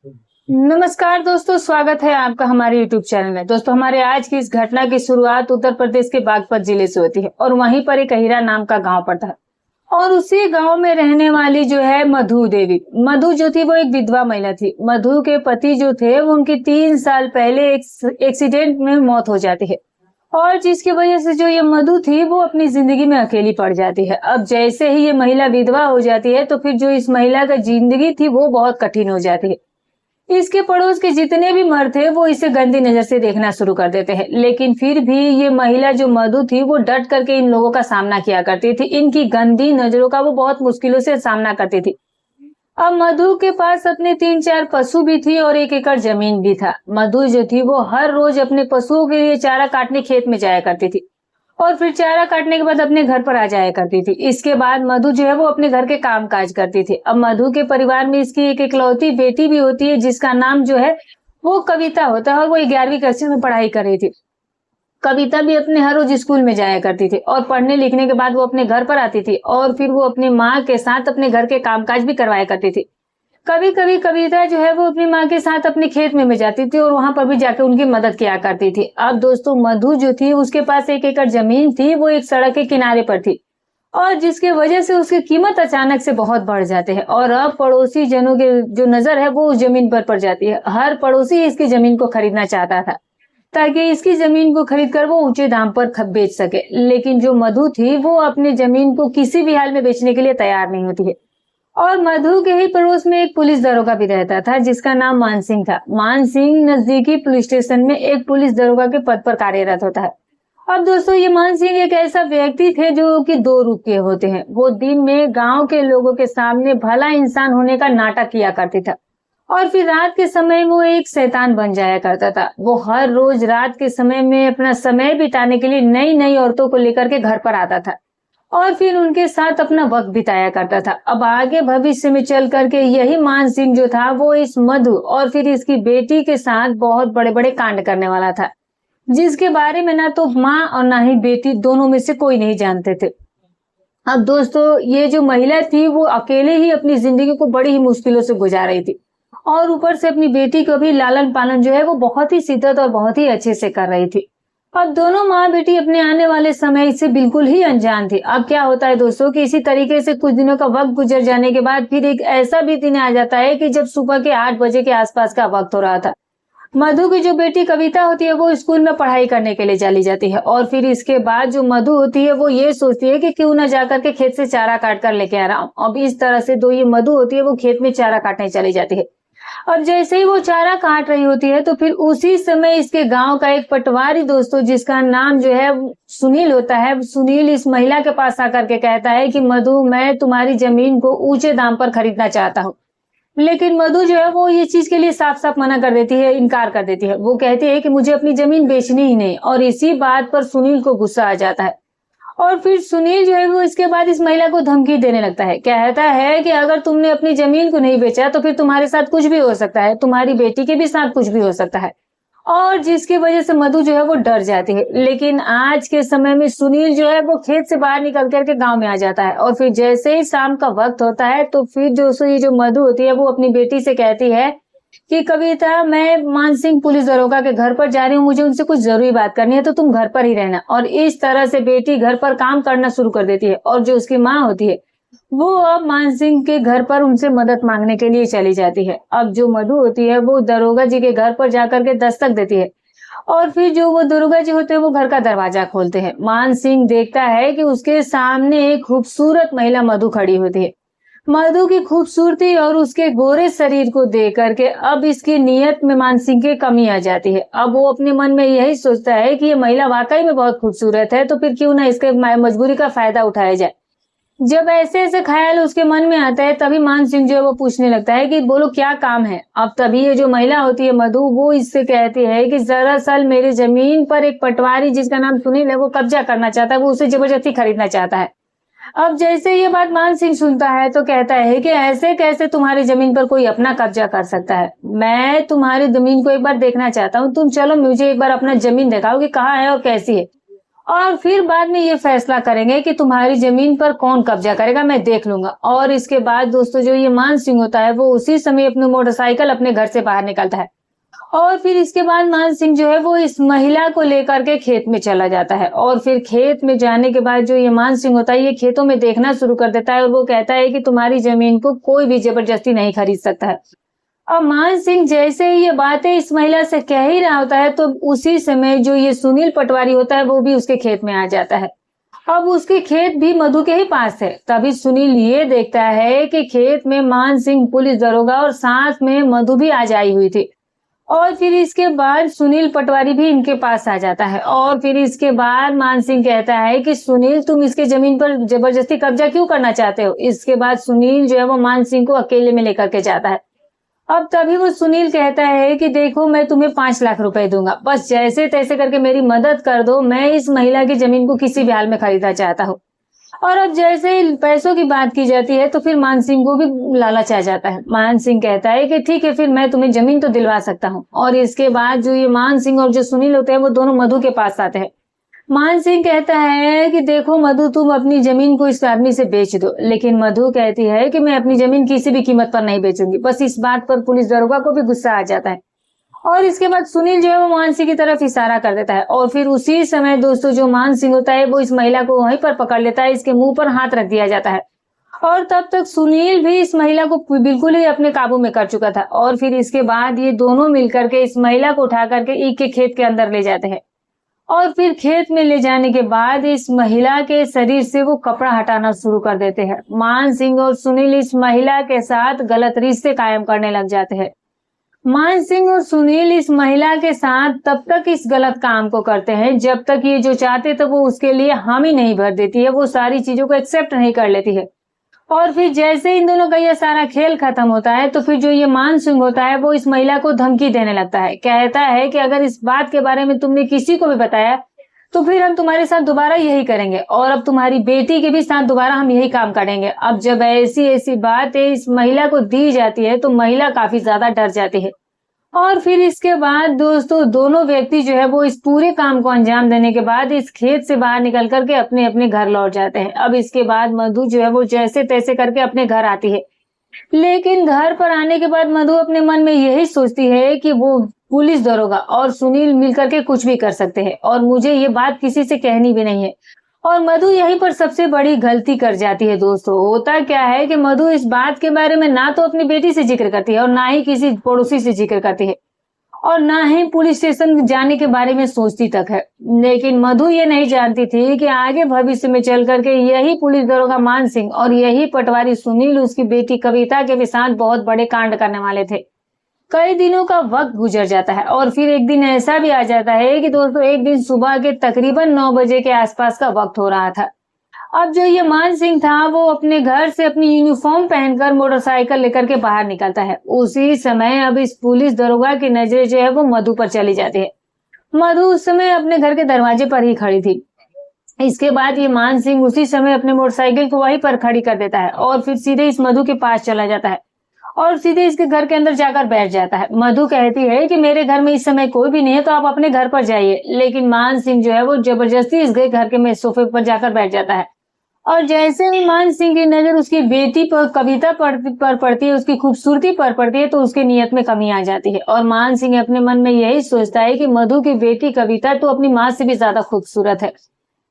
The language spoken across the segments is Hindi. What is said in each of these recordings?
नमस्कार दोस्तों, स्वागत है आपका हमारे YouTube चैनल में। दोस्तों, हमारे आज की इस घटना की शुरुआत उत्तर प्रदेश के बागपत जिले से होती है और वहीं पर एक अहिरा नाम का गांव पड़ता है। और उसी गांव में रहने वाली जो है मधु देवी, मधु जो थी वो एक विधवा महिला थी। मधु के पति जो थे वो उनकी 3 साल पहले एक एक्सीडेंट में मौत हो जाती है और जिसकी वजह से जो ये मधु थी वो अपनी जिंदगी में अकेली पड़ जाती है। अब जैसे ही ये महिला विधवा हो जाती है तो फिर जो इस महिला का जिंदगी थी वो बहुत कठिन हो जाती है। इसके पड़ोस के जितने भी मर्द थे वो इसे गंदी नजर से देखना शुरू कर देते हैं, लेकिन फिर भी ये महिला जो मधु थी वो डट करके इन लोगों का सामना किया करती थी। इनकी गंदी नजरों का वो बहुत मुश्किलों से सामना करती थी। अब मधु के पास अपने 3-4 पशु भी थी और 1 एकड़ जमीन भी था। मधु जो थी वो हर रोज अपने पशुओं के लिए चारा काटने खेत में जाया करती थी और फिर चारा काटने के बाद अपने घर पर आ जाया करती थी। इसके बाद मधु जो है वो अपने घर के काम काज करती थी। अब मधु के परिवार में इसकी एक इकलौती बेटी भी होती है जिसका नाम जो है वो कविता होता है और वो 11वीं कक्षा में पढ़ाई कर रही थी। कविता भी अपने हर रोज स्कूल में जाया करती थी और पढ़ने लिखने के बाद वो अपने घर पर आती थी और फिर वो अपनी माँ के साथ अपने घर के कामकाज भी करवाया करती थी। कभी कभी कविता जो है वो अपनी माँ के साथ अपने खेत में भी जाती थी और वहां पर भी जाकर उनकी मदद किया करती थी। अब दोस्तों, मधु जो थी उसके पास 1 एकड़ जमीन थी, वो एक सड़क के किनारे पर थी और जिसके वजह से उसकी कीमत अचानक से बहुत बढ़ जाते हैं और अब पड़ोसी जनों की जो नजर है वो उस जमीन पर पड़ जाती है। हर पड़ोसी इसकी जमीन को खरीदना चाहता था ताकि इसकी जमीन को खरीद कर वो ऊंचे दाम पर बेच सके, लेकिन जो मधु थी वो अपनी जमीन को किसी भी हाल में बेचने के लिए तैयार नहीं होती है। और मधु के ही पड़ोस में एक पुलिस दरोगा भी रहता था जिसका नाम मान सिंह था। मान सिंह नजदीकी पुलिस स्टेशन में एक पुलिस दरोगा के पद पर कार्यरत होता है। अब दोस्तों, ये मान सिंह एक ऐसा व्यक्ति थे जो कि 2 रूप के होते हैं। वो दिन में गांव के लोगों के सामने भला इंसान होने का नाटक किया करते था और फिर रात के समय वो एक शैतान बन जाया करता था। वो हर रोज रात के समय में अपना समय बिताने के लिए नई नई औरतों को लेकर के घर पर आता था और फिर उनके साथ अपना वक्त बिताया करता था। अब आगे भविष्य में चल करके यही मान सिंह जो था वो इस मधु और फिर इसकी बेटी के साथ बहुत बड़े बड़े कांड करने वाला था, जिसके बारे में ना तो माँ और ना ही बेटी दोनों में से कोई नहीं जानते थे। अब दोस्तों, ये जो महिला थी वो अकेले ही अपनी जिंदगी को बड़ी ही मुश्किलों से गुजार रही थी और ऊपर से अपनी बेटी को भी लालन पालन जो है वो बहुत ही शिद्दत और बहुत ही अच्छे से कर रही थी। अब दोनों माँ बेटी अपने आने वाले समय से बिल्कुल ही अनजान थी। अब क्या होता है दोस्तों कि इसी तरीके से कुछ दिनों का वक्त गुजर जाने के बाद फिर एक ऐसा भी दिन आ जाता है कि जब सुबह के 8 बजे के आसपास का वक्त हो रहा था। मधु की जो बेटी कविता होती है वो स्कूल में पढ़ाई करने के लिए चली जाती है और फिर इसके बाद जो मधु होती है वो ये सोचती है कि क्यों ना जाकर के खेत से चारा काट कर लेके आ रहा हूँ। अब इस तरह से ये मधु होती है वो खेत में चारा काटने चली जाती है। और जैसे ही वो चारा काट रही होती है तो फिर उसी समय इसके गांव का एक पटवारी दोस्तों जिसका नाम जो है सुनील होता है, सुनील इस महिला के पास आकर के कहता है कि मधु, मैं तुम्हारी जमीन को ऊंचे दाम पर खरीदना चाहता हूँ। लेकिन मधु जो है वो ये चीज के लिए साफ साफ मना कर देती है, इनकार कर देती है। वो कहती है कि मुझे अपनी जमीन बेचनी ही नहीं और इसी बात पर सुनील को गुस्सा आ जाता है और फिर सुनील जो है वो इसके बाद इस महिला को धमकी देने लगता है। कहता है कि अगर तुमने अपनी जमीन को नहीं बेचा तो फिर तुम्हारे साथ कुछ भी हो सकता है, तुम्हारी बेटी के भी साथ कुछ भी हो सकता है। और जिसकी वजह से मधु जो है वो डर जाती है। लेकिन आज के समय में सुनील जो है वो खेत से बाहर निकल करके गांव में आ जाता है और फिर जैसे ही शाम का वक्त होता है तो फिर ये जो मधु होती है वो अपनी बेटी से कहती है कि कविता, मैं मान सिंह पुलिस दरोगा के घर पर जा रही हूँ, मुझे उनसे कुछ जरूरी बात करनी है तो तुम घर पर ही रहना। और इस तरह से बेटी घर पर काम करना शुरू कर देती है और जो उसकी माँ होती है वो अब मान सिंह के घर पर उनसे मदद मांगने के लिए चली जाती है। अब जो मधु होती है वो दरोगा जी के घर पर जाकर के दस्तक देती है और फिर जो वो दरोगा जी होते हैं वो घर का दरवाजा खोलते हैं। मान सिंह देखता है कि उसके सामने एक खूबसूरत महिला मधु खड़ी होती है। मधु की खूबसूरती और उसके गोरे शरीर को देख करके अब इसकी नीयत में मान सिंह की कमी आ जाती है। अब वो अपने मन में यही सोचता है कि ये महिला वाकई में बहुत खूबसूरत है तो फिर क्यों ना इसके मजबूरी का फायदा उठाया जाए। जब ऐसे ऐसे ख्याल उसके मन में आता है तभी मान सिंह जो है वो पूछने लगता है कि बोलो क्या काम है। अब तभी ये जो महिला होती है मधु वो इससे कहती है कि दरअसल मेरी जमीन पर एक पटवारी जिसका नाम सुनील है वो कब्जा करना चाहता है, वो उसे जबरदस्ती खरीदना चाहता है। अब जैसे ये बात मान सिंह सुनता है तो कहता है कि ऐसे कैसे तुम्हारी जमीन पर कोई अपना कब्जा कर सकता है। मैं तुम्हारी जमीन को एक बार देखना चाहता हूँ, तुम चलो मुझे एक बार अपना जमीन दिखाओ कि कहाँ है और कैसी है। और फिर बाद में ये फैसला करेंगे कि तुम्हारी जमीन पर कौन कब्जा करेगा, मैं देख लूंगा। और इसके बाद दोस्तों जो ये मान सिंह होता है वो उसी समय अपनी मोटरसाइकिल अपने घर से बाहर निकलता है। और फिर इसके बाद मान सिंह जो है वो इस महिला को लेकर के खेत में चला जाता है। और फिर खेत में जाने के बाद जो ये मान सिंह होता है ये खेतों में देखना शुरू कर देता है और वो कहता है कि तुम्हारी जमीन को कोई भी जबरदस्ती नहीं खरीद सकता है। अब मान सिंह जैसे ही ये बातें इस महिला से कह ही रहा होता है तो उसी समय जो ये सुनील पटवारी होता है वो भी उसके खेत में आ जाता है। अब उसके खेत भी मधु के ही पास है। तभी सुनील ये देखता है कि खेत में मान सिंह पुलिस दरोगा और साथ में मधु भी आज आई हुई थी। और फिर इसके बाद सुनील पटवारी भी इनके पास आ जाता है। और फिर इसके बाद मान सिंह कहता है कि सुनील तुम इसके जमीन पर जबरदस्ती कब्जा क्यों करना चाहते हो। इसके बाद सुनील जो है वो मान सिंह को अकेले में लेकर के जाता है। अब तभी वो सुनील कहता है कि देखो मैं तुम्हें 5 लाख रुपए दूंगा, बस जैसे तैसे करके मेरी मदद कर दो, मैं इस महिला की जमीन को किसी भी हाल में खरीदना चाहता हूँ। और अब जैसे पैसों की बात की जाती है तो फिर मान सिंह को भी लालच आ जाता है। मान सिंह कहता है कि ठीक है फिर मैं तुम्हें जमीन तो दिलवा सकता हूँ। और इसके बाद जो ये मान सिंह और जो सुनील होते हैं वो दोनों मधु के पास आते हैं। मान सिंह कहता है कि देखो मधु तुम अपनी जमीन को इस आदमी से बेच दो। लेकिन मधु कहती है कि मैं अपनी जमीन किसी भी कीमत पर नहीं बेचूंगी। बस इस बात पर पुलिस दरोगा को भी गुस्सा आ जाता है। और इसके बाद सुनील जो है वो मान सिंह की तरफ इशारा कर देता है। और फिर उसी समय दोस्तों जो मान सिंह होता है वो इस महिला को वहीं पर पकड़ लेता है, इसके मुंह पर हाथ रख दिया जाता है। और तब तक सुनील भी इस महिला को बिल्कुल ही अपने काबू में कर चुका था। और फिर इसके बाद ये दोनों मिलकर के इस महिला को उठा करके ईख के खेत के अंदर ले जाते हैं। और फिर खेत में ले जाने के बाद इस महिला के शरीर से वो कपड़ा हटाना शुरू कर देते हैं। मान सिंह और सुनील इस महिला के साथ गलत रिश्ते कायम करने लग जाते हैं। मान सिंह और सुनील इस महिला के साथ तब तक इस गलत काम को करते हैं जब तक ये जो चाहते तो वो उसके लिए हामी नहीं भर देती है, वो सारी चीजों को एक्सेप्ट नहीं कर लेती है। और फिर जैसे इन दोनों का ये सारा खेल खत्म होता है तो फिर जो ये मान सिंह होता है वो इस महिला को धमकी देने लगता है। कहता है कि अगर इस बात के बारे में तुमने किसी को भी बताया तो फिर हम तुम्हारे साथ दोबारा यही करेंगे और अब तुम्हारी बेटी के भी साथ दोबारा हम यही काम करेंगे। अब जब ऐसी ऐसी बातें इस महिला को दी जाती है तो महिला काफी ज्यादा डर जाती है। और फिर इसके बाद दोस्तों दोनों व्यक्ति जो है वो इस पूरे काम को अंजाम देने के बाद इस खेत से बाहर निकल करके अपने अपने घर लौट जाते हैं। अब इसके बाद मधु जो है वो जैसे तैसे करके अपने घर आती है। लेकिन घर पर आने के बाद मधु अपने मन में यही सोचती है कि वो पुलिस दरोगा और सुनील मिलकर के कुछ भी कर सकते हैं और मुझे ये बात किसी से कहनी भी नहीं है। और मधु यहीं पर सबसे बड़ी गलती कर जाती है। दोस्तों होता क्या है कि मधु इस बात के बारे में ना तो अपनी बेटी से जिक्र करती है और ना ही किसी पड़ोसी से जिक्र करती है और ना ही पुलिस स्टेशन जाने के बारे में सोचती तक है। लेकिन मधु ये नहीं जानती थी कि आगे भविष्य में चल करके यही पुलिस दरोगा मान सिंह और यही पटवारी सुनील उसकी बेटी कविता के भी साथ बहुत बड़े कांड करने वाले थे। कई दिनों का वक्त गुजर जाता है और फिर एक दिन ऐसा भी आ जाता है कि दोस्तों एक दिन सुबह के तकरीबन 9 बजे के आसपास का वक्त हो रहा था। अब जो ये मान सिंह था वो अपने घर से अपनी यूनिफॉर्म पहनकर मोटरसाइकिल लेकर के बाहर निकलता है। उसी समय अब इस पुलिस दरोगा की नजरें जो है वो मधु पर चली जाती है। मधु उस समय अपने घर के दरवाजे पर ही खड़ी थी। इसके बाद ये मान सिंह उसी समय अपने मोटरसाइकिल को वहीं पर खड़ी कर देता है और फिर सीधे इस मधु के पास चला जाता है और सीधे इसके घर के अंदर जाकर बैठ जाता है। मधु कहती है कि मेरे घर में इस समय कोई भी नहीं है तो आप अपने घर पर जाइए। लेकिन मान सिंह जो है वो जबरदस्ती इस घर के में सोफे पर जाकर बैठ जाता है। और जैसे ही मान सिंह की नजर उसकी बेटी पर कविता पर पड़ती है, उसकी खूबसूरती पर पड़ती है तो उसकी नीयत में कमी आ जाती है और मान सिंह अपने मन में यही सोचता है कि मधु की बेटी कविता तो अपनी माँ से भी ज्यादा खूबसूरत है,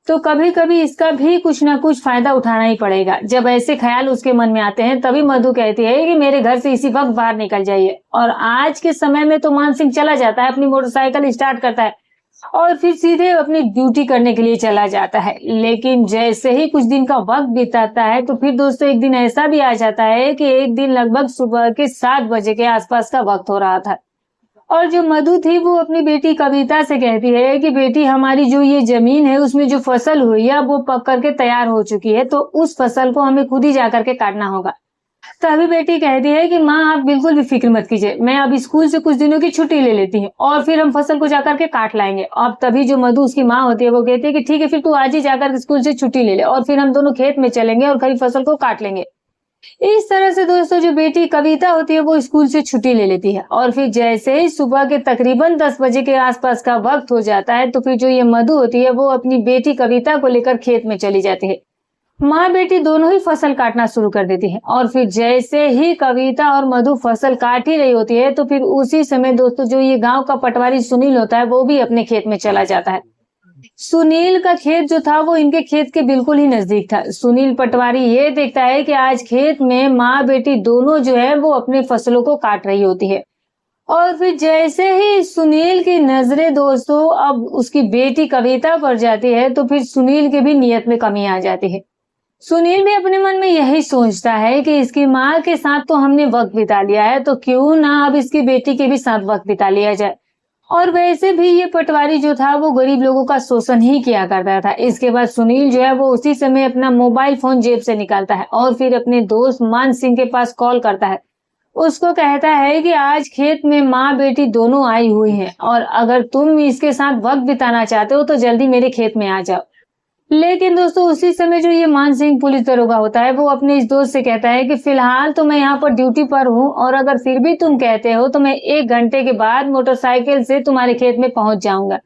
तो कभी कभी इसका भी कुछ ना कुछ फायदा उठाना ही पड़ेगा। जब ऐसे ख्याल उसके मन में आते हैं तभी मधु कहती है कि मेरे घर से इसी वक्त बाहर निकल जाइए। और आज के समय में तो मान सिंह चला जाता है, अपनी मोटरसाइकिल स्टार्ट करता है और फिर सीधे अपनी ड्यूटी करने के लिए चला जाता है। लेकिन जैसे ही कुछ दिन का वक्त बीताता है तो फिर दोस्तों एक दिन ऐसा भी आ जाता है कि एक दिन लगभग सुबह के 7 बजे के आसपास का वक्त हो रहा था और जो मधु थी वो अपनी बेटी कविता से कहती है कि बेटी हमारी जो ये जमीन है उसमें जो फसल हुई है वो पक करके तैयार हो चुकी है, तो उस फसल को हमें खुद ही जाकर के काटना होगा। तभी बेटी कहती है कि माँ आप बिल्कुल भी फिक्र मत कीजिए, मैं अब स्कूल से कुछ दिनों की छुट्टी ले लेती हूँ और फिर हम फसल को जाकर के काट लाएंगे। अब तभी जो मधु उसकी माँ होती है वो कहती है कि ठीक है फिर तू आज ही जाकर स्कूल से छुट्टी ले ले और फिर हम दोनों खेत में चलेंगे और खरी फसल को काट लेंगे। इस तरह से दोस्तों जो बेटी कविता होती है वो स्कूल से छुट्टी ले लेती है और फिर जैसे ही सुबह के तकरीबन 10 बजे के आसपास का वक्त हो जाता है तो फिर जो ये मधु होती है वो अपनी बेटी कविता को लेकर खेत में चली जाती है। माँ बेटी दोनों ही फसल काटना शुरू कर देती है और फिर जैसे ही कविता और मधु फसल काट ही रही होती है तो फिर उसी समय दोस्तों जो ये गांव का पटवारी सुनील होता है वो भी अपने खेत में चला जाता है। सुनील का खेत जो था वो इनके खेत के बिल्कुल ही नजदीक था। सुनील पटवारी ये देखता है कि आज खेत में माँ बेटी दोनों जो है वो अपने फसलों को काट रही होती है और फिर जैसे ही सुनील की नजरें दोस्तों अब उसकी बेटी कविता पर जाती है तो फिर सुनील के भी नियत में कमी आ जाती है। सुनील भी अपने मन में यही सोचता है कि इसकी माँ के साथ तो हमने वक्त बिता लिया है तो क्यों ना अब इसकी बेटी के भी साथ वक्त बिता लिया जाए। और वैसे भी ये पटवारी जो था वो गरीब लोगों का शोषण ही किया करता था। इसके बाद सुनील जो है वो उसी समय अपना मोबाइल फोन जेब से निकालता है और फिर अपने दोस्त मान सिंह के पास कॉल करता है। उसको कहता है कि आज खेत में माँ बेटी दोनों आई हुई हैं और अगर तुम इसके साथ वक्त बिताना चाहते हो तो जल्दी मेरे खेत में आ जाओ। लेकिन दोस्तों उसी समय जो ये मान सिंह पुलिस दरोगा होता है वो अपने इस दोस्त से कहता है कि फिलहाल तो मैं यहाँ पर ड्यूटी पर हूँ और अगर फिर भी तुम कहते हो तो मैं 1 घंटे के बाद मोटरसाइकिल से तुम्हारे खेत में पहुंच जाऊंगा।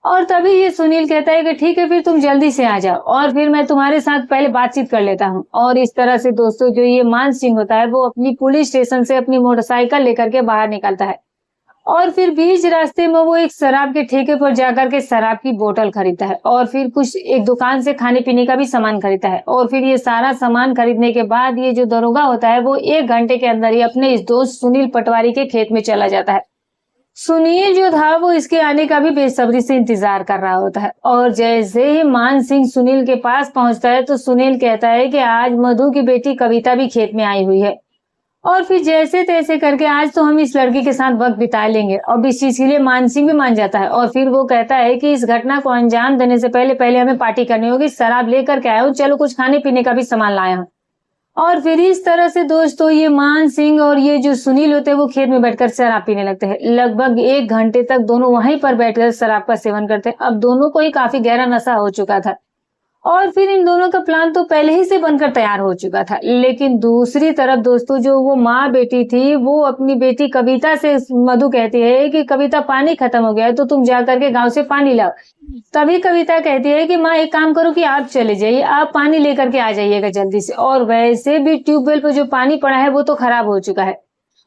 और तभी ये सुनील कहता है कि ठीक है फिर तुम जल्दी से आ जाओ और फिर मैं तुम्हारे साथ पहले बातचीत कर लेता हूँ। और इस तरह से दोस्तों जो ये मान सिंह होता है वो अपनी पुलिस स्टेशन से अपनी मोटरसाइकिल लेकर के बाहर निकलता है और फिर बीच रास्ते में वो एक शराब के ठेके पर जाकर के शराब की बोतल खरीदता है और फिर कुछ एक दुकान से खाने पीने का भी सामान खरीदता है। और फिर ये सारा सामान खरीदने के बाद ये जो दरोगा होता है वो 1 घंटे के अंदर ही अपने इस दोस्त सुनील पटवारी के खेत में चला जाता है। सुनील जो था वो इसके आने का भी बेसब्री से इंतजार कर रहा होता है और जैसे ही मान सिंह सुनील के पास पहुंचता है तो सुनील कहता है कि आज मधु की बेटी कविता भी खेत में आई हुई है और फिर जैसे तैसे करके आज तो हम इस लड़की के साथ वक्त बिता लेंगे। और इस चीज के लिए मान सिंह भी मान जाता है और फिर वो कहता है कि इस घटना को अंजाम देने से पहले हमें पार्टी करनी होगी। शराब लेकर के आया हूँ, चलो कुछ खाने पीने का भी सामान लाया हूँ। और फिर इस तरह से दोस्तों ये मान सिंह और ये जो सुनील होते हैं वो खेत में बैठकर शराब पीने लगते हैं। लगभग 1 घंटे तक दोनों वहीं पर बैठकर शराब का सेवन करते हैं। अब दोनों को ही काफी गहरा नशा हो चुका था और फिर इन दोनों का प्लान तो पहले ही से बनकर तैयार हो चुका था। लेकिन दूसरी तरफ दोस्तों जो वो माँ बेटी थी वो अपनी बेटी कविता से मधु कहती है कि कविता पानी खत्म हो गया है तो तुम जाकर के गांव से पानी लाओ। तभी कविता कहती है कि माँ एक काम करो कि आप चले जाइए, आप पानी लेकर के आ जाइएगा जल्दी से। और वैसे भी ट्यूबवेल पर जो पानी पड़ा है वो तो खराब हो चुका है।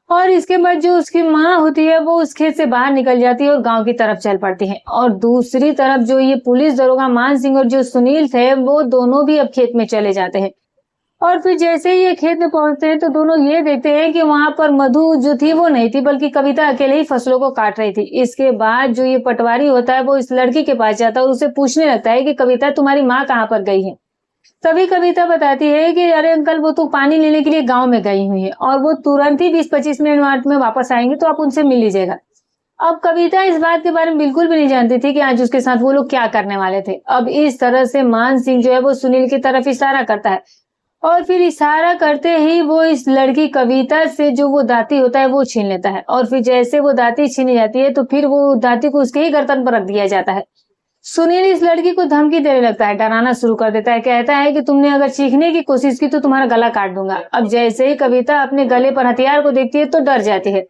और इसके बाद जो उसकी माँ होती है वो उस खेत से बाहर निकल जाती है और गांव की तरफ चल पड़ती है। और दूसरी तरफ जो ये पुलिस दरोगा मान सिंह और जो सुनील थे वो दोनों भी अब खेत में चले जाते हैं। और फिर जैसे ही ये खेत में पहुंचते हैं तो दोनों ये देखते हैं कि वहां पर मधु जो थी वो नहीं थी बल्कि कविता अकेले ही फसलों को काट रही थी। इसके बाद जो ये पटवारी होता है वो इस लड़की के पास जाता है और उसे पूछने लगता है कि कविता तुम्हारी माँ कहाँ पर गई है। तभी कविता बताती है कि अरे अंकल वो तो पानी लेने के लिए गांव में गई हुई है और वो तुरंत ही 20-25 मिनट में वापस आएंगे तो आप उनसे मिल लीजिएगा। अब कविता इस बात के बारे में बिल्कुल भी नहीं जानती थी कि आज उसके साथ वो लोग क्या करने वाले थे। अब इस तरह से मान सिंह जो है वो सुनील की तरफ इशारा करता है और फिर इशारा करते ही वो इस लड़की कविता से जो वो दाती होता है वो छीन लेता है। और फिर जैसे वो दाती छीनी जाती है तो फिर वो दाती को उसके ही गर्दन पर रख दिया जाता है। सुनील इस लड़की को धमकी देने लगता है, डराना शुरू कर देता है। कहता है कि तुमने अगर चीखने की कोशिश की तो तुम्हारा गला काट दूंगा। अब जैसे ही कविता अपने गले पर हथियार को देखती है तो डर जाती है।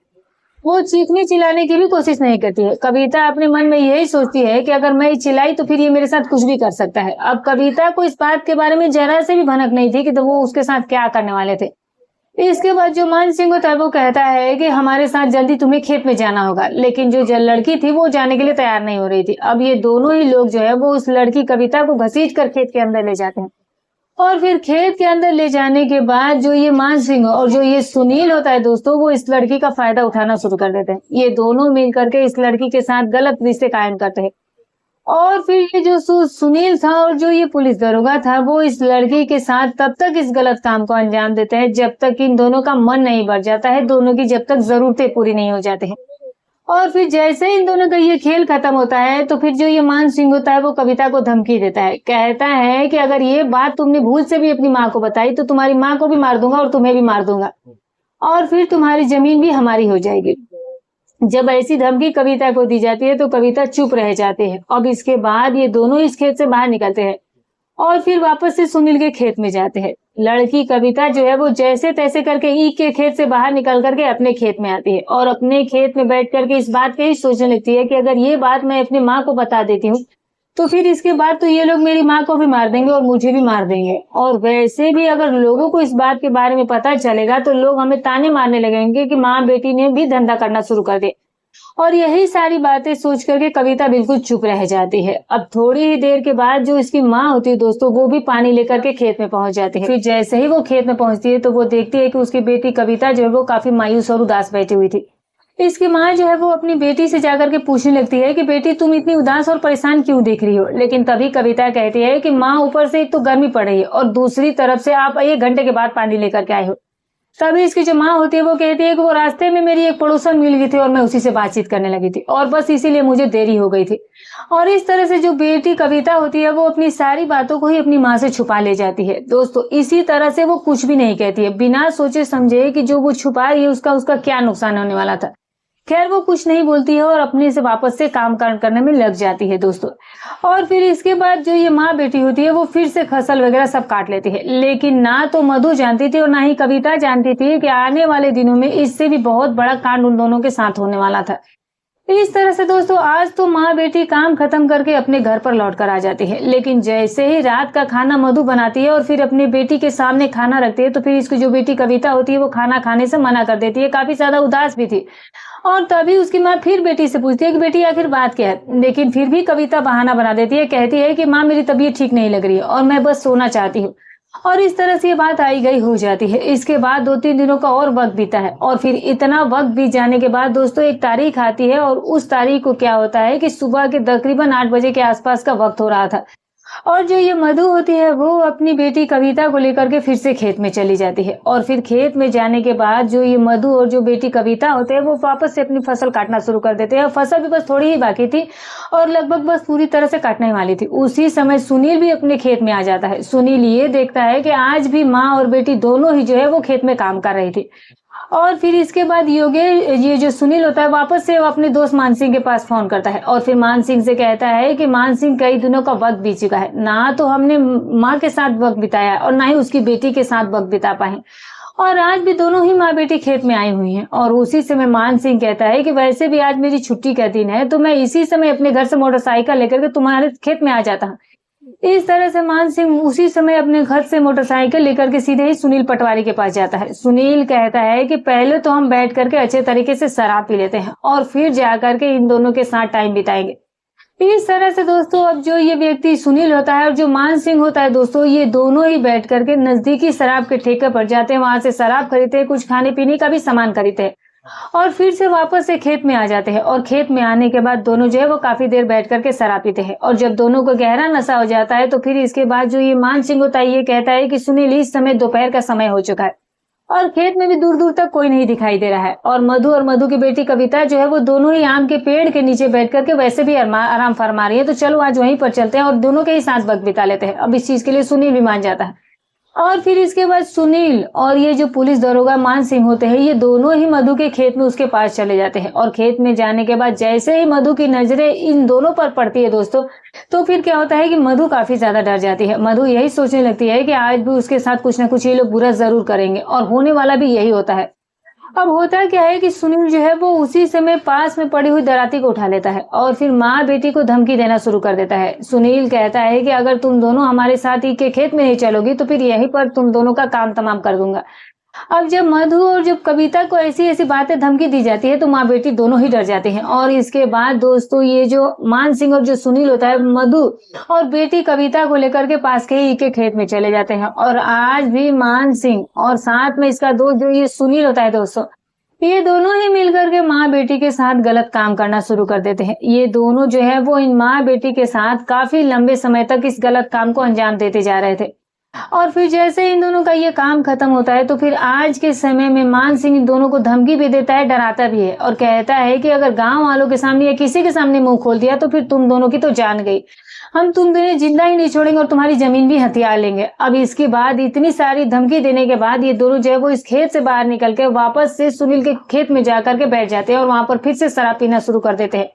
वो चीखने चिल्लाने की भी कोशिश नहीं करती है। कविता अपने मन में यही सोचती है कि अगर मैं चिल्लाई तो फिर ये मेरे साथ कुछ भी कर सकता है। अब कविता को इस बात के बारे में जरा से भी भनक नहीं थी कि तो वो उसके साथ क्या करने वाले थे। इसके बाद जो मान सिंह होता है वो कहता है कि हमारे साथ जल्दी तुम्हें खेत में जाना होगा। लेकिन जो लड़की थी वो जाने के लिए तैयार नहीं हो रही थी। अब ये दोनों ही लोग जो है वो उस लड़की कविता को घसीट कर खेत के अंदर ले जाते हैं और फिर खेत के अंदर ले जाने के बाद जो ये मान सिंह और जो ये सुनील होता है दोस्तों वो इस लड़की का फायदा उठाना शुरू कर देते हैं। ये दोनों मिल करके इस लड़की के साथ गलत रिश्ते कायम करते हैं। और फिर ये जो सुनील था और जो ये पुलिस दरोगा था वो इस लड़की के साथ तब तक इस गलत काम को अंजाम देते हैं जब तक इन दोनों का मन नहीं बढ़ जाता है, दोनों की जब तक जरूरतें पूरी नहीं हो जाती हैं। और फिर जैसे इन दोनों का ये खेल खत्म होता है तो फिर जो ये मान सिंह होता है वो कविता को धमकी देता है। कहता है कि अगर ये बात तुमने भूल से भी अपनी माँ को बताई तो तुम्हारी माँ को भी मार दूंगा और तुम्हें भी मार दूंगा और फिर तुम्हारी जमीन भी हमारी हो जाएगी। जब ऐसी धमकी कविता को दी जाती है तो कविता चुप रह जाती है। अब इसके बाद ये दोनों इस खेत से बाहर निकलते हैं और फिर वापस से सुनील के खेत में जाते हैं। लड़की कविता जो है वो जैसे तैसे करके ईख के खेत से बाहर निकल करके अपने खेत में आती है और अपने खेत में बैठ करके इस बात पे ही सोचने लगती है कि अगर ये बात मैं अपनी माँ को बता देती हूँ तो फिर इसके बाद तो ये लोग मेरी माँ को भी मार देंगे और मुझे भी मार देंगे। और वैसे भी अगर लोगों को इस बात के बारे में पता चलेगा तो लोग हमें ताने मारने लगेंगे कि माँ बेटी ने भी धंधा करना शुरू कर दिया। और यही सारी बातें सोच करके कविता बिल्कुल चुप रह जाती है। अब थोड़ी ही देर के बाद जो इसकी माँ होती है दोस्तों, वो भी पानी लेकर के खेत में पहुंच जाती है। फिर जैसे ही वो खेत में पहुंचती है तो वो देखती है कि उसकी बेटी कविता जो है वो काफी मायूस और उदास बैठी हुई थी। इसकी माँ जो है वो अपनी बेटी से जाकर के पूछने लगती है कि बेटी तुम इतनी उदास और परेशान क्यों दिख रही हो। लेकिन तभी कविता कहती है कि माँ, ऊपर से एक तो गर्मी पड़ रही है और दूसरी तरफ से आप 1 घंटे के बाद पानी लेकर के आए हो। तभी इसकी जो माँ होती है वो कहती है कि वो रास्ते में मेरी एक पड़ोसन मिल गई थी और मैं उसी से बातचीत करने लगी थी और बस इसीलिए मुझे देरी हो गई थी। और इस तरह से जो बेटी कविता होती है वो अपनी सारी बातों को ही अपनी माँ से छुपा ले जाती है दोस्तों। इसी तरह से वो कुछ भी नहीं कहती है, बिना सोचे समझे कि जो वो छुपा रही है उसका क्या नुकसान होने वाला था। खैर वो कुछ नहीं बोलती है और अपने से वापस से काम करने में लग जाती है दोस्तों। और फिर इसके बाद जो ये माँ बेटी होती है वो फिर से फसल वगैरह सब काट लेती है। लेकिन ना तो मधु जानती थी और ना ही कविता जानती थी कि आने वाले दिनों में इससे भी बहुत बड़ा कांड उन दोनों के साथ होने वाला था। इस तरह से दोस्तों आज तो माँ बेटी काम खत्म करके अपने घर पर लौट कर आ जाती है। लेकिन जैसे ही रात का खाना मधु बनाती है और फिर अपनी बेटी के सामने खाना रखती है तो फिर इसकी जो बेटी कविता होती है वो खाना खाने से मना कर देती है। काफी ज्यादा उदास भी थी। और तभी उसकी माँ फिर बेटी से पूछती है कि बेटी आखिर बात क्या है। लेकिन फिर भी कविता बहाना बना देती है, कहती है कि माँ मेरी तबीयत ठीक नहीं लग रही है और मैं बस सोना चाहती हूँ। और इस तरह से ये बात आई गई हो जाती है। इसके बाद 2-3 दिनों का और वक्त बीता है और फिर इतना वक्त बीत जाने के बाद दोस्तों एक तारीख आती है और उस तारीख को क्या होता है कि सुबह के तकरीबन 8 बजे के आसपास का वक्त हो रहा था। और जो ये मधु होती है वो अपनी बेटी कविता को लेकर के फिर से खेत में चली जाती है। और फिर खेत में जाने के बाद जो ये मधु और जो बेटी कविता होते हैं वो वापस से अपनी फसल काटना शुरू कर देते हैं। फसल भी बस थोड़ी ही बाकी थी और लगभग बस पूरी तरह से काटने वाली थी। उसी समय सुनील भी अपने खेत में आ जाता है। सुनील ये देखता है कि आज भी माँ और बेटी दोनों ही जो है वो खेत में काम कर रही थी। और फिर इसके बाद ये जो सुनील होता है वापस से वो अपने दोस्त मान सिंह के पास फोन करता है और फिर मान सिंह से कहता है कि मान सिंह, कई दिनों का वक्त बीत चुका है, ना तो हमने माँ के साथ वक्त बिताया और ना ही उसकी बेटी के साथ वक्त बिता पाए और आज भी दोनों ही माँ बेटी खेत में आई हुई हैं। और उसी समय मान सिंह कहता है कि वैसे भी आज मेरी छुट्टी का दिन है तो मैं इसी समय अपने घर से मोटरसाइकिल लेकर के तुम्हारे खेत में आ जाता हूँ। इस तरह से मान सिंह उसी समय अपने घर से मोटरसाइकिल लेकर के सीधे ही सुनील पटवारी के पास जाता है। सुनील कहता है कि पहले तो हम बैठ करके अच्छे तरीके से शराब पी लेते हैं और फिर जाकर के इन दोनों के साथ टाइम बिताएंगे। इस तरह से दोस्तों अब जो ये व्यक्ति सुनील होता है और जो मान सिंह होता है दोस्तों, ये दोनों ही बैठ करके नजदीकी शराब के ठेके पर जाते हैं, वहां से शराब खरीदते हैं, कुछ खाने पीने का भी सामान खरीदते हैं और फिर से वापस से खेत में आ जाते हैं। और खेत में आने के बाद दोनों जो है वो काफी देर बैठ करके शराब पीते हैं और जब दोनों को गहरा नशा हो जाता है तो फिर इसके बाद जो ये मान सिंह होता है ये कहता है कि सुनील, इस समय दोपहर का समय हो चुका है और खेत में भी दूर दूर तक कोई नहीं दिखाई दे रहा है और मधु की बेटी कविता जो है वो दोनों ही आम के पेड़ के नीचे बैठ करके वैसे भी आराम फरमा रही है। तो चलो आज वहीं पर चलते हैं और दोनों के ही साथ वक्त बिता लेते हैं। अब इस चीज के लिए सुनील भी मान जाता है। और फिर इसके बाद सुनील और ये जो पुलिस दरोगा मान सिंह होते हैं ये दोनों ही मधु के खेत में उसके पास चले जाते हैं। और खेत में जाने के बाद जैसे ही मधु की नजरें इन दोनों पर पड़ती है दोस्तों, तो फिर क्या होता है कि मधु काफी ज्यादा डर जाती है। मधु यही सोचने लगती है कि आज भी उसके साथ कुछ ना कुछ ये लोग बुरा जरूर करेंगे और होने वाला भी यही होता है। अब होता क्या है कि सुनील जो है वो उसी समय पास में पड़ी हुई दराती को उठा लेता है और फिर माँ बेटी को धमकी देना शुरू कर देता है। सुनील कहता है कि अगर तुम दोनों हमारे साथ ही के खेत में नहीं चलोगी तो फिर यहीं पर तुम दोनों का काम तमाम कर दूंगा। अब जब मधु और जब कविता को ऐसी ऐसी बातें धमकी दी जाती है तो माँ बेटी दोनों ही डर जाते हैं। और इसके बाद दोस्तों ये जो मान सिंह और जो सुनील होता है मधु और बेटी कविता को लेकर के पास के ही के खेत में चले जाते हैं। और आज भी मान सिंह और साथ में इसका दोस्त जो ये सुनील होता है दोस्तों, ये दोनों ही मिलकर के माँ बेटी के साथ गलत काम करना शुरू कर देते हैं। ये दोनों जो है वो इन माँ बेटी के साथ काफी लंबे समय तक इस गलत काम को अंजाम देते जा रहे थे। और फिर जैसे इन दोनों का ये काम खत्म होता है तो फिर आज के समय में मान सिंह इन दोनों को धमकी भी देता है, डराता भी है और कहता है कि अगर गांव वालों के सामने या किसी के सामने मुंह खोल दिया तो फिर तुम दोनों की तो जान गई, हम तुम दोनों जिंदा ही नहीं छोड़ेंगे और तुम्हारी जमीन भी हथियार लेंगे। अब इसके बाद इतनी सारी धमकी देने के बाद ये दोनों जो है वो इस खेत से बाहर निकल के वापस से सुनील के खेत में जाकर के बैठ जाते हैं और वहां पर फिर से शराब पीना शुरू कर देते हैं।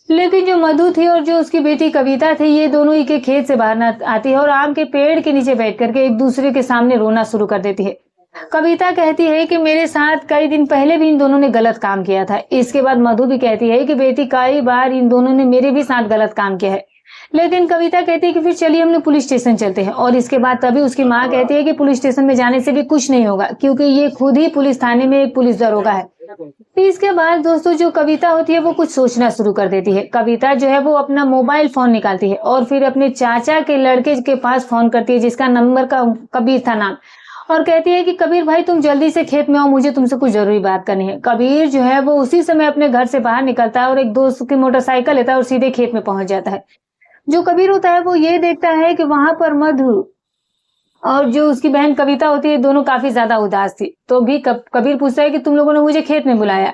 लेकिन जो मधु थी और जो उसकी बेटी कविता थी, ये दोनों ही के खेत से बाहर न आती है और आम के पेड़ के नीचे बैठ करके एक दूसरे के सामने रोना शुरू कर देती है। कविता कहती है कि मेरे साथ कई दिन पहले भी इन दोनों ने गलत काम किया था। इसके बाद मधु भी कहती है कि बेटी कई बार इन दोनों ने मेरे भी साथ गलत काम किया है। लेकिन कविता कहती है कि फिर चलिए हम लोग पुलिस स्टेशन चलते हैं। और इसके बाद तभी उसकी माँ कहती है कि पुलिस स्टेशन में जाने से भी कुछ नहीं होगा, क्योंकि ये खुद ही पुलिस थाने में एक पुलिस दरोगा है। इसके बाद दोस्तों जो कविता होती है वो कुछ सोचना शुरू कर देती है। कविता जो है वो अपना मोबाइल फोन निकालती है और फिर अपने चाचा के लड़के के पास फोन करती है, जिसका नंबर का कबीर था नाम, और कहती है कि कबीर भाई तुम जल्दी से खेत में आओ, मुझे तुमसे कुछ जरूरी बात करनी है। कबीर जो है वो उसी समय अपने घर से बाहर निकलता है और एक दोस्त की मोटरसाइकिल लेता है और सीधे खेत में पहुंच जाता है। जो कबीर होता है वो ये देखता है कि वहां पर मधु और जो उसकी बहन कविता होती है, दोनों काफी ज्यादा उदास थी। तो भी कबीर पूछता है कि तुम लोगों ने मुझे खेत में बुलाया,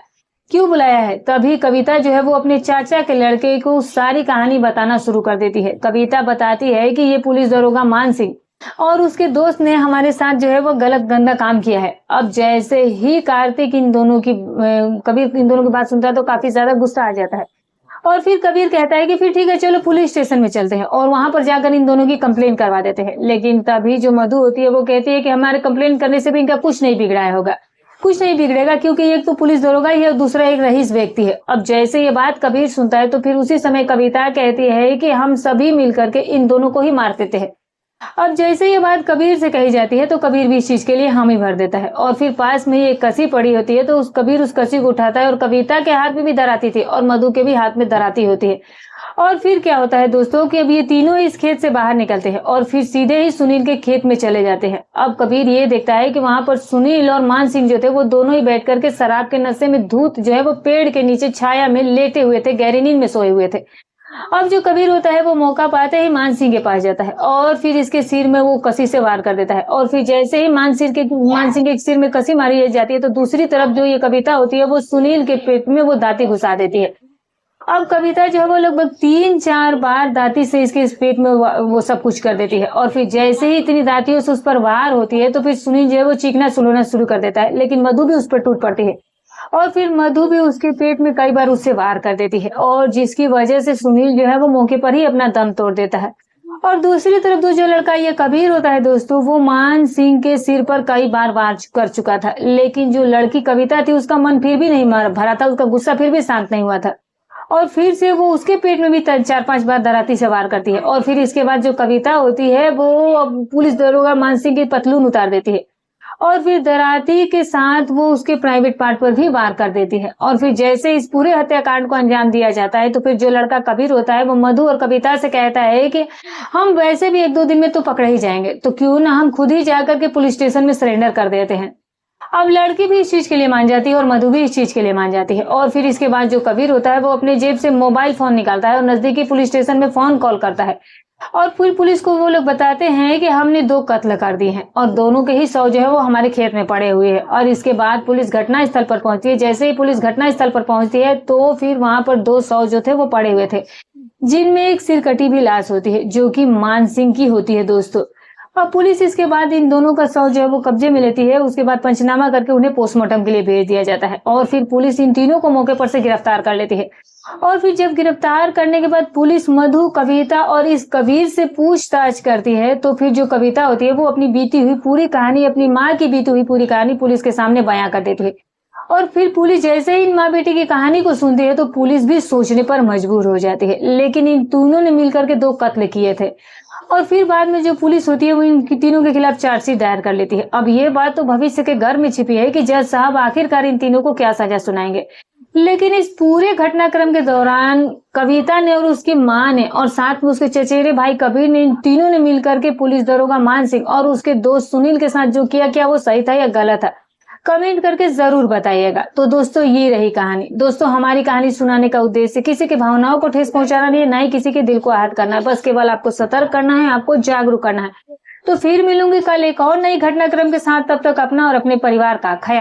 क्यों बुलाया है? तभी कविता जो है वो अपने चाचा के लड़के को सारी कहानी बताना शुरू कर देती है। कविता बताती है कि ये पुलिस दरोगा मान सिंह और उसके दोस्त ने हमारे साथ जो है वो गलत गंदा काम किया है। अब जैसे ही कार्तिक कबीर इन दोनों की बात सुनता है तो काफी ज्यादा गुस्सा आ जाता है और फिर कबीर कहता है कि फिर ठीक है चलो पुलिस स्टेशन में चलते हैं और वहां पर जाकर इन दोनों की कंप्लेन करवा देते हैं। लेकिन तभी जो मधु होती है वो कहती है कि हमारे कंप्लेन करने से भी इनका कुछ नहीं बिगड़ा होगा, कुछ नहीं बिगड़ेगा, क्योंकि एक तो पुलिस दरोगा ही है और दूसरा एक रईस व्यक्ति है। अब जैसे ये बात कबीर सुनता है तो फिर उसी समय कविता कहती है कि हम सभी मिलकर के इन दोनों को ही मार देते हैं। अब जैसे ये बात कबीर से कही जाती है तो कबीर भी इस चीज के लिए हामी भर देता है और फिर पास में ही एक कसी पड़ी होती है तो कबीर उस कसी को उठाता है और कविता के हाथ में भी दराती थी और मधु के भी हाथ में दराती होती है। और फिर क्या होता है दोस्तों कि अब ये तीनों इस खेत से बाहर निकलते हैं और फिर सीधे ही सुनील के खेत में चले जाते हैं। अब कबीर ये देखता है कि वहां पर सुनील और मान सिंह जो थे वो दोनों ही बैठ करके शराब के नशे में धूत जो है वो पेड़ के नीचे छाया में लेटे हुए थे, गहरी नींद में सोए हुए थे। अब जो कबीर होता है वो मौका पाते ही मान सिंह के पास जाता है और फिर इसके सिर में वो कसी से वार कर देता है और फिर जैसे ही मान सिंह के सिर में कसी मारी जाती है तो दूसरी तरफ जो ये कविता होती है वो सुनील के पेट में वो दाती घुसा देती है। अब कविता जो है वो लगभग 3-4 बार दाती से इसके इस पेट में वो सब कुछ कर देती है और फिर जैसे ही इतनी दातियों से उस पर वार होती है तो फिर सुनील जो है वो चीखना सुनाना शुरू कर देता है, लेकिन मधु भी उस पर टूट पड़ती है और फिर मधु भी उसके पेट में कई बार उससे वार कर देती है और जिसकी वजह से सुनील जो है वो मौके पर ही अपना दम तोड़ देता है। और दूसरी तरफ जो लड़का ये कबीर होता है दोस्तों, वो मान सिंह के सिर पर कई बार वार कर चुका था, लेकिन जो लड़की कविता थी उसका मन फिर भी नहीं भरा था, उसका गुस्सा फिर भी शांत नहीं हुआ था और फिर से वो उसके पेट में भी 4-5 बार दराती से वार करती है। और फिर इसके बाद जो कविता होती है वो पुलिस दरोगा मान सिंह की पतलून उतार देती है और फिर दराती के साथ वो उसके प्राइवेट पार्ट पर भी वार कर देती है। और फिर जैसे इस पूरे हत्याकांड को अंजाम दिया जाता है तो फिर जो लड़का कबीर होता है वो मधु और कविता से कहता है कि हम वैसे भी 1-2 दिन में तो पकड़े ही जाएंगे, तो क्यों ना हम खुद ही जाकर के पुलिस स्टेशन में सरेंडर कर देते हैं। अब लड़की भी इस चीज के लिए मान जाती है और मधु भी इस चीज के लिए मान जाती है और फिर इसके बाद जो कबीर होता है वो अपने जेब से मोबाइल फोन निकालता है और नजदीकी पुलिस स्टेशन में फोन कॉल करता है और फिर पुलिस को वो लोग बताते हैं कि हमने 2 कत्ल कर दिए हैं और दोनों के ही शव जो है वो हमारे खेत में पड़े हुए हैं। और इसके बाद पुलिस घटना स्थल पर पहुंचती है। जैसे ही पुलिस घटना स्थल पर पहुंचती है तो फिर वहां पर 2 शव जो थे वो पड़े हुए थे, जिनमें एक सिरकटी भी लाश होती है जो कि मान सिंह की होती है दोस्तों। अब पुलिस इसके बाद इन दोनों का शव जो है वो कब्जे में लेती है। उसके बाद पंचनामा करके उन्हें पोस्टमार्टम के लिए भेज दिया जाता है और फिर पुलिस इन तीनों को मौके पर से गिरफ्तार कर लेती है। और फिर जब गिरफ्तार करने के बाद पुलिस मधु, कविता और इस कबीर से पूछताछ करती है तो फिर जो कविता होती है वो अपनी बीती हुई पूरी कहानी, अपनी माँ की बीती हुई पूरी कहानी पुलिस के सामने बयां कर देती है। और फिर पुलिस जैसे ही इन माँ बेटी की कहानी को सुनती है तो पुलिस भी सोचने पर मजबूर हो जाती है, लेकिन इन तीनों ने मिलकर के 2 कत्ल किए थे। और फिर बाद में जो पुलिस होती है वो इन तीनों के खिलाफ चार्जशीट दायर कर लेती है। अब ये बात तो भविष्य के घर में छिपी है कि जज साहब आखिरकार इन तीनों को क्या सजा सुनाएंगे, लेकिन इस पूरे घटनाक्रम के दौरान कविता ने और उसकी माँ ने और साथ में उसके चचेरे भाई कबीर ने, इन तीनों ने मिलकर के पुलिस दरोगा मान सिंह और उसके दोस्त सुनील के साथ जो किया, क्या वो सही था या गलत था, कमेंट करके जरूर बताइएगा। तो दोस्तों ये रही कहानी। दोस्तों हमारी कहानी सुनाने का उद्देश्य किसी की भावनाओं को ठेस पहुंचाना नहीं है, ना ही किसी के दिल को आहत करना है, बस केवल आपको सतर्क करना है, आपको जागरूक करना है। तो फिर मिलूंगी कल एक और नई घटनाक्रम के साथ, तब तक अपना और अपने परिवार का ख्याल